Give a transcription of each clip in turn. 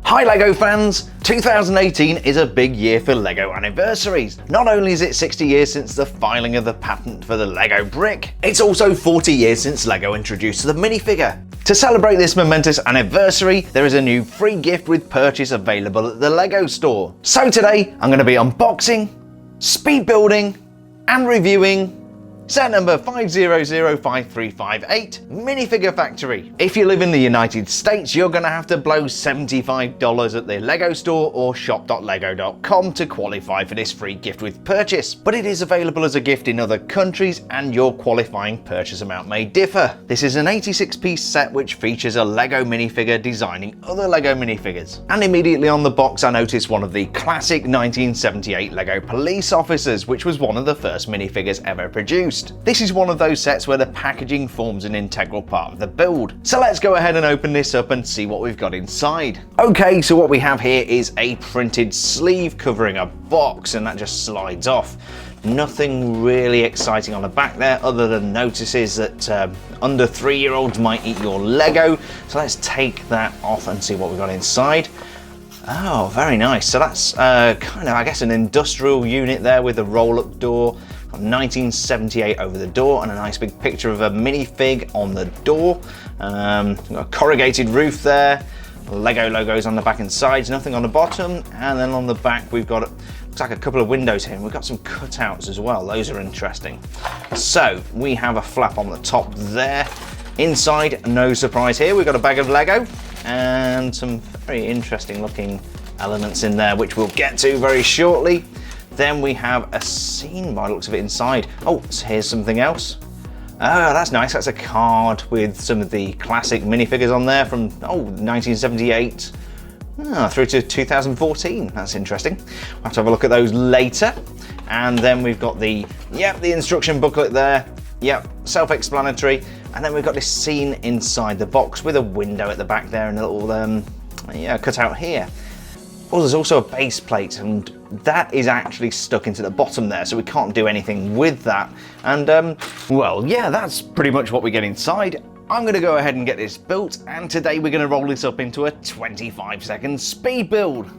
Hi LEGO fans! 2018 is a big year for LEGO anniversaries. Not only is it 60 years since the filing of the patent for the LEGO brick, it's also 40 years since LEGO introduced the minifigure. To celebrate this momentous anniversary, there is a new free gift with purchase available at the LEGO store. So today, I'm going to be unboxing, speed building, and reviewing set number 5005358 Minifigure Factory. If you live in the United States, you're going to have to blow $75 at the LEGO store or shop.lego.com to qualify for this free gift with purchase. But it is available as a gift in other countries and your qualifying purchase amount may differ. This is an 86-piece set which features a LEGO minifigure designing other LEGO minifigures. And immediately on the box I noticed one of the classic 1978 LEGO police officers, which was one of the first minifigures ever produced. This is one of those sets where the packaging forms an integral part of the build. So let's go ahead and open this up and see what we've got inside. Okay, so what we have here is a printed sleeve covering a box, and that just slides off. Nothing really exciting on the back there other than notices that under 3-year-olds might eat your LEGO. So let's take that off and see what we've got inside. Oh, very nice. So that's kind of, I guess, an industrial unit there with a roll-up door. 1978 over the door and a nice big picture of a minifig on the door. Got a corrugated roof there. LEGO logos on the back and sides, nothing on the bottom. And then on the back we've got, looks like a couple of windows here. We've got some cutouts as well. Those are interesting. So we have a flap on the top there. Inside, no surprise here, we've got a bag of LEGO and some very interesting looking elements in there, which we'll get to very shortly. Then we have a scene by the looks of it inside. Oh, so here's something else. Oh, that's nice. That's a card with some of the classic minifigures on there from 1978 through to 2014. That's interesting. We'll have to have a look at those later. And then we've got the instruction booklet there. Yep, self-explanatory. And then we've got this scene inside the box with a window at the back there and a little cutout here. Oh, there's also a base plate, and that is actually stuck into the bottom there, so we can't do anything with that. And, well, yeah, that's pretty much what we get inside. I'm going to go ahead and get this built, and today we're going to roll this up into a 25-second speed build.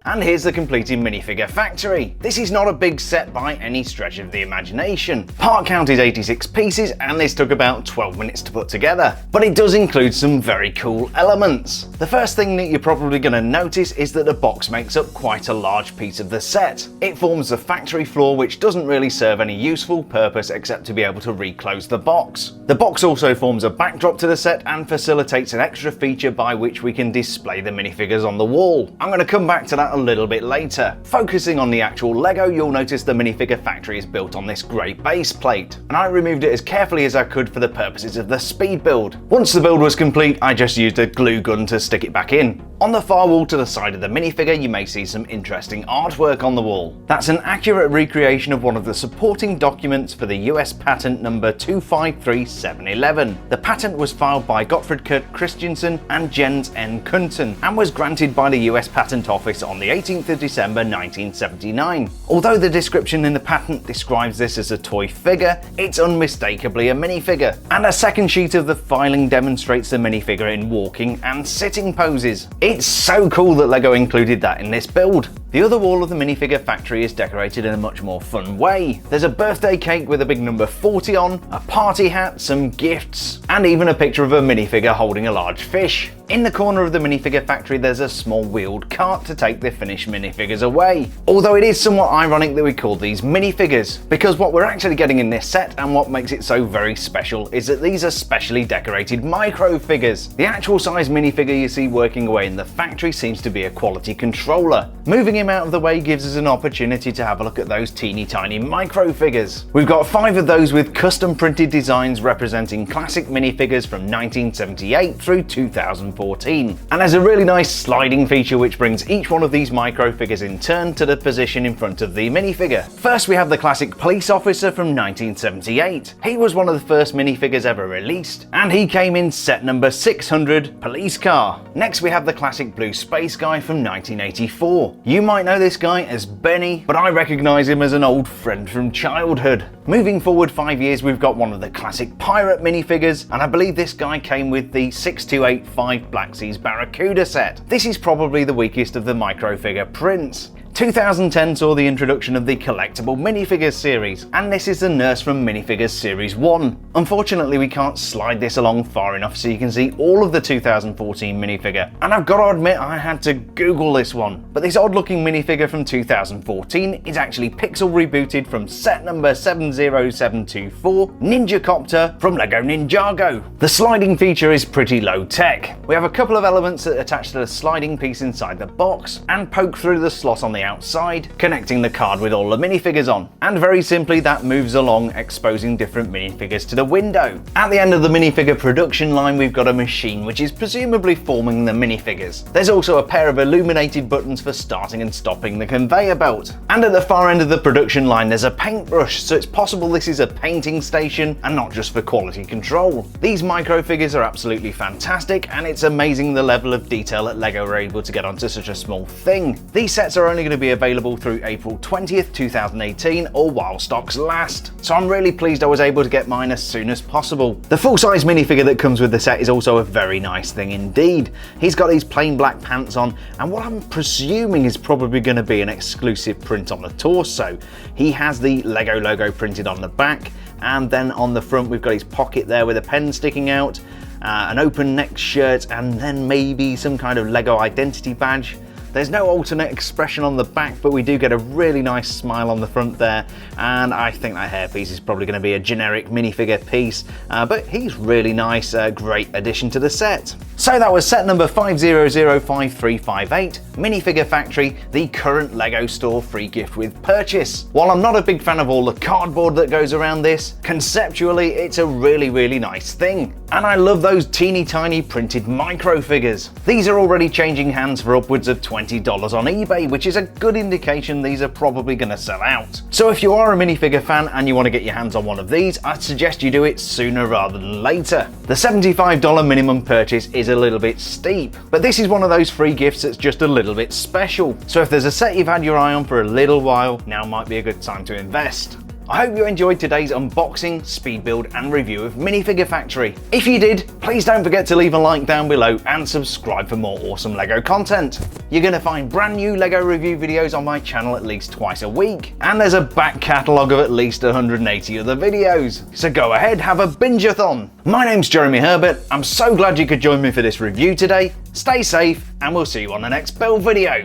And here's the completed Minifigure Factory. This is not a big set by any stretch of the imagination. Part count is 86 pieces and this took about 12 minutes to put together. But it does include some very cool elements. The first thing that you're probably going to notice is that the box makes up quite a large piece of the set. It forms the factory floor, which doesn't really serve any useful purpose except to be able to reclose the box. The box also forms a backdrop to the set and facilitates an extra feature by which we can display the minifigures on the wall. I'm going to come back to that a little bit later. Focusing on the actual LEGO, you'll notice the Minifigure Factory is built on this grey base plate, and I removed it as carefully as I could for the purposes of the speed build. Once the build was complete, I just used a glue gun to stick it back in. On the far wall to the side of the minifigure, you may see some interesting artwork on the wall. That's an accurate recreation of one of the supporting documents for the US patent number 253711. The patent was filed by Gottfried Kurt Christiansen and Jens N. Kunten and was granted by the US Patent Office on the 18th of December 1979. Although the description in the patent describes this as a toy figure, it's unmistakably a minifigure. And a second sheet of the filing demonstrates the minifigure in walking and sitting poses. It's so cool that LEGO included that in this build. The other wall of the Minifigure Factory is decorated in a much more fun way. There's a birthday cake with a big number 40 on, a party hat, some gifts, and even a picture of a minifigure holding a large fish. In the corner of the Minifigure Factory there's a small wheeled cart to take the finished minifigures away. Although it is somewhat ironic that we call these minifigures, because what we're actually getting in this set and what makes it so very special is that these are specially decorated microfigures. The actual size minifigure you see working away in the factory seems to be a quality controller. Moving him out of the way gives us an opportunity to have a look at those teeny tiny microfigures. We've got 5 of those with custom printed designs representing classic minifigures from 1978 through 2004. 2014. And there's a really nice sliding feature which brings each one of these microfigures in turn to the position in front of the minifigure. First we have the classic police officer from 1978. He was one of the first minifigures ever released, and he came in set number 600, police car. Next we have the classic blue space guy from 1984. You might know this guy as Benny, but I recognise him as an old friend from childhood. Moving forward 5 years, we've got one of the classic pirate minifigures, and I believe this guy came with the 6285 Black Seas Barracuda set. This is probably the weakest of the microfigure prints. 2010 saw the introduction of the collectible minifigures series, and this is the nurse from Minifigures Series 1. Unfortunately, we can't slide this along far enough so you can see all of the 2014 minifigure, and I've got to admit I had to Google this one. But this odd looking minifigure from 2014 is actually Pixal Rebooted from set number 70724, Ninjacopter from LEGO Ninjago. The sliding feature is pretty low tech. We have a couple of elements that attach to the sliding piece inside the box and poke through the slot on the outside, connecting the card with all the minifigures on. And very simply that moves along, exposing different minifigures to the window. At the end of the minifigure production line we've got a machine which is presumably forming the minifigures. There's also a pair of illuminated buttons for starting and stopping the conveyor belt. And at the far end of the production line there's a paintbrush, so it's possible this is a painting station and not just for quality control. These microfigures are absolutely fantastic, and it's amazing the level of detail that LEGO are able to get onto such a small thing. These sets are only going to be available through April 20th, 2018 or while stocks last. So I'm really pleased I was able to get mine as soon as possible. The full-size minifigure that comes with the set is also a very nice thing indeed. He's got these plain black pants on, and what I'm presuming is probably going to be an exclusive print on the torso. He has the LEGO logo printed on the back, and then on the front we've got his pocket there with a pen sticking out, an open neck shirt, and then maybe some kind of LEGO identity badge. There's no alternate expression on the back, but we do get a really nice smile on the front there, and I think that hairpiece is probably going to be a generic minifigure piece, but he's really nice, great addition to the set. So that was set number 5005358, Minifigure Factory, the current LEGO store free gift with purchase. While I'm not a big fan of all the cardboard that goes around this, conceptually it's a really nice thing. And I love those teeny tiny printed microfigures. These are already changing hands for upwards of $20 on eBay, which is a good indication these are probably going to sell out. So if you are a minifigure fan and you want to get your hands on one of these, I'd suggest you do it sooner rather than later. The $75 minimum purchase is a little bit steep, but this is one of those free gifts that's just a little bit special. So if there's a set you've had your eye on for a little while, now might be a good time to invest. I hope you enjoyed today's unboxing, speed build and review of Minifigure Factory. If you did, please don't forget to leave a like down below and subscribe for more awesome LEGO content. You're going to find brand new LEGO review videos on my channel at least twice a week, and there's a back catalogue of at least 180 other videos. So go ahead, have a binge-a-thon. My name's Jeremy Herbert. I'm so glad you could join me for this review today. Stay safe, and we'll see you on the next build video.